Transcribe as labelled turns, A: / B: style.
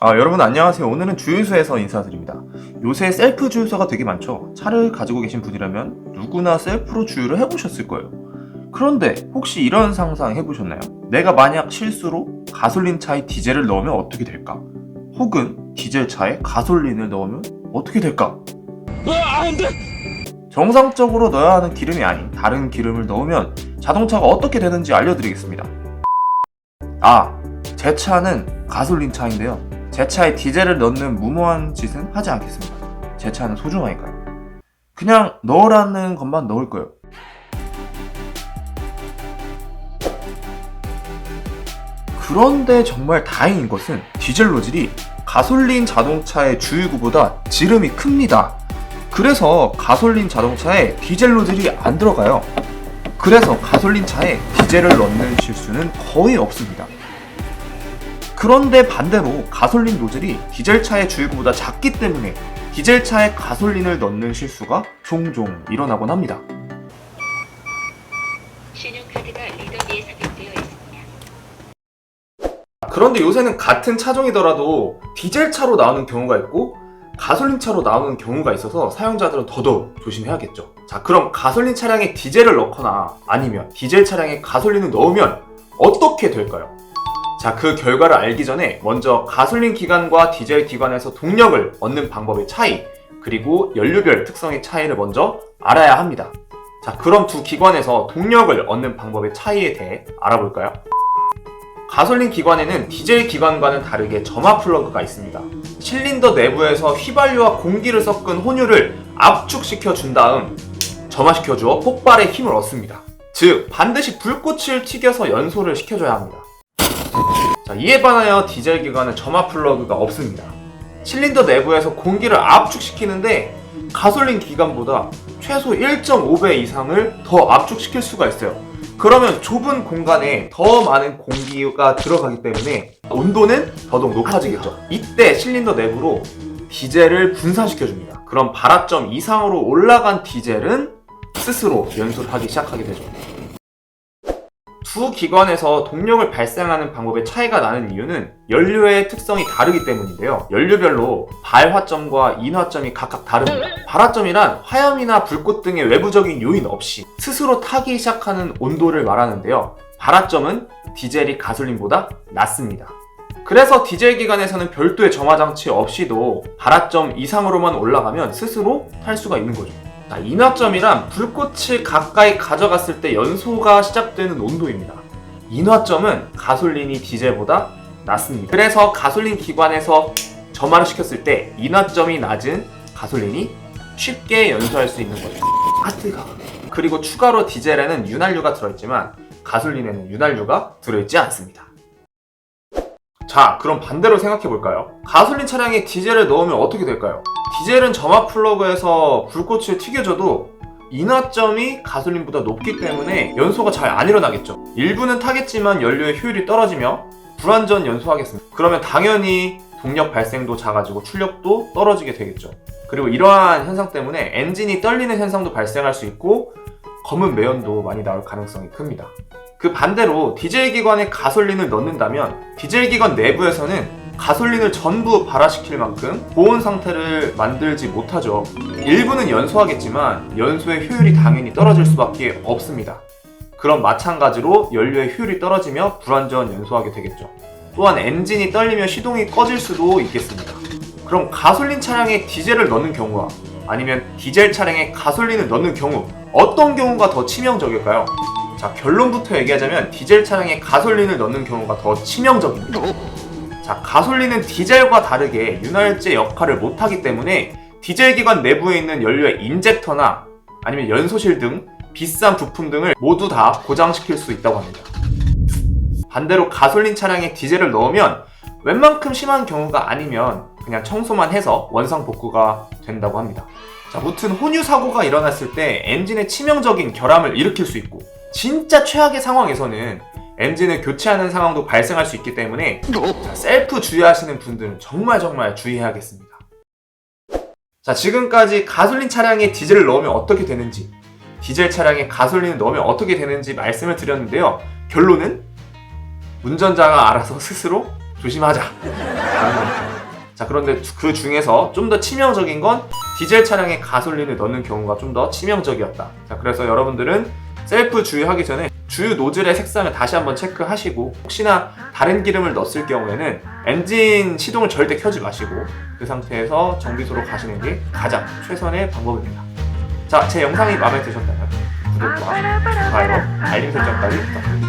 A: 여러분 안녕하세요. 오늘은 주유소에서 인사드립니다. 요새 셀프 주유소가 되게 많죠. 차를 가지고 계신 분이라면 누구나 셀프로 주유를 해보셨을 거예요. 그런데 혹시 이런 상상 해보셨나요? 내가 만약 실수로 가솔린 차에 디젤을 넣으면 어떻게 될까? 혹은 디젤 차에 가솔린을 넣으면 어떻게 될까? 안 돼! 정상적으로 넣어야 하는 기름이 아닌 다른 기름을 넣으면 자동차가 어떻게 되는지 알려드리겠습니다. 제 차는 가솔린 차인데요. 제 차에 디젤을 넣는 무모한 짓은 하지 않겠습니다. 제 차는 소중하니까요. 그냥 넣으라는 것만 넣을 거예요. 그런데 정말 다행인 것은 디젤 노즐이 가솔린 자동차의 주유구보다 지름이 큽니다. 그래서 가솔린 자동차에 디젤 노즐이 안 들어가요. 그래서 가솔린 차에 디젤을 넣는 실수는 거의 없습니다. 그런데 반대로 가솔린 노즐이 디젤 차의 주유구보다 작기 때문에 디젤 차에 가솔린을 넣는 실수가 종종 일어나곤 합니다.
B: 신용카드가 리더기에 삽입되어 있습니다.
A: 그런데 요새는 같은 차종이더라도 디젤 차로 나오는 경우가 있고 가솔린 차로 나오는 경우가 있어서 사용자들은 더더욱 조심해야겠죠. 자, 그럼 가솔린 차량에 디젤을 넣거나 아니면 디젤 차량에 가솔린을 넣으면 어떻게 될까요? 자, 그 결과를 알기 전에 먼저 가솔린 기관과 디젤 기관에서 동력을 얻는 방법의 차이, 그리고 연료별 특성의 차이를 먼저 알아야 합니다. 자, 그럼 두 기관에서 동력을 얻는 방법의 차이에 대해 알아볼까요? 가솔린 기관에는 디젤 기관과는 다르게 점화 플러그가 있습니다. 실린더 내부에서 휘발유와 공기를 섞은 혼유를 압축시켜 준 다음 점화시켜 주어 폭발의 힘을 얻습니다. 즉, 반드시 불꽃을 튀겨서 연소를 시켜줘야 합니다. 자, 이에 반하여 디젤 기관은 점화 플러그가 없습니다. 실린더 내부에서 공기를 압축시키는데 가솔린 기관보다 최소 1.5배 이상을 더 압축시킬 수가 있어요. 그러면 좁은 공간에 더 많은 공기가 들어가기 때문에 온도는 더더욱 높아지겠죠. 이때 실린더 내부로 디젤을 분산시켜줍니다. 그럼 발화점 이상으로 올라간 디젤은 스스로 연소를 하기 시작하게 되죠. 두 기관에서 동력을 발생하는 방법의 차이가 나는 이유는 연료의 특성이 다르기 때문인데요. 연료별로 발화점과 인화점이 각각 다릅니다. 발화점이란 화염이나 불꽃 등의 외부적인 요인 없이 스스로 타기 시작하는 온도를 말하는데요. 발화점은 디젤이 가솔린보다 낮습니다. 그래서 디젤 기관에서는 별도의 점화 장치 없이도 발화점 이상으로만 올라가면 스스로 탈 수가 있는 거죠. 자, 인화점이란 불꽃을 가까이 가져갔을 때 연소가 시작되는 온도입니다. 인화점은 가솔린이 디젤보다 낮습니다. 그래서 가솔린 기관에서 점화를 시켰을 때 인화점이 낮은 가솔린이 쉽게 연소할 수 있는 거죠. 뜨거워. 그리고 추가로 디젤에는 윤활유가 들어있지만 가솔린에는 윤활유가 들어있지 않습니다. 자, 그럼 반대로 생각해 볼까요? 가솔린 차량에 디젤을 넣으면 어떻게 될까요? 디젤은 점화 플러그에서 불꽃을 튀겨줘도 인화점이 가솔린보다 높기 때문에 연소가 잘 안 일어나겠죠. 일부는 타겠지만 연료의 효율이 떨어지며 불완전 연소하겠습니다. 그러면 당연히 동력 발생도 작아지고 출력도 떨어지게 되겠죠. 그리고 이러한 현상 때문에 엔진이 떨리는 현상도 발생할 수 있고 검은 매연도 많이 나올 가능성이 큽니다. 그 반대로 디젤 기관에 가솔린을 넣는다면 디젤 기관 내부에서는 가솔린을 전부 발화시킬 만큼 고온 상태를 만들지 못하죠. 일부는 연소하겠지만 연소의 효율이 당연히 떨어질 수밖에 없습니다. 그럼 마찬가지로 연료의 효율이 떨어지며 불완전 연소하게 되겠죠. 또한 엔진이 떨리며 시동이 꺼질 수도 있겠습니다. 그럼 가솔린 차량에 디젤을 넣는 경우와 아니면 디젤 차량에 가솔린을 넣는 경우, 어떤 경우가 더 치명적일까요? 자, 결론부터 얘기하자면 디젤 차량에 가솔린을 넣는 경우가 더 치명적입니다. 자, 가솔린은 디젤과 다르게 윤활제 역할을 못하기 때문에 디젤 기관 내부에 있는 연료의 인젝터나 아니면 연소실 등 비싼 부품 등을 모두 다 고장시킬 수 있다고 합니다. 반대로 가솔린 차량에 디젤을 넣으면 웬만큼 심한 경우가 아니면 그냥 청소만 해서 원상복구가 된다고 합니다. 자, 무튼 혼유 사고가 일어났을 때 엔진에 치명적인 결함을 일으킬 수 있고 진짜 최악의 상황에서는 엔진을 교체하는 상황도 발생할 수 있기 때문에 셀프 주유하시는 분들은 정말 주의해야겠습니다. 자, 지금까지 가솔린 차량에 디젤을 넣으면 어떻게 되는지, 디젤 차량에 가솔린을 넣으면 어떻게 되는지 말씀을 드렸는데요. 결론은 운전자가 알아서 스스로 조심하자. 자, 그런데 그 중에서 좀 더 치명적인 건 디젤 차량에 가솔린을 넣는 경우가 좀 더 치명적이었다. 자, 그래서 여러분들은 셀프 주유하기 전에 주유 노즐의 색상을 다시 한번 체크하시고, 혹시나 다른 기름을 넣었을 경우에는 엔진 시동을 절대 켜지 마시고 그 상태에서 정비소로 가시는 게 가장 최선의 방법입니다. 자, 제 영상이 마음에 드셨다면 구독과 좋아요, 알림 설정까지 부탁드립니다.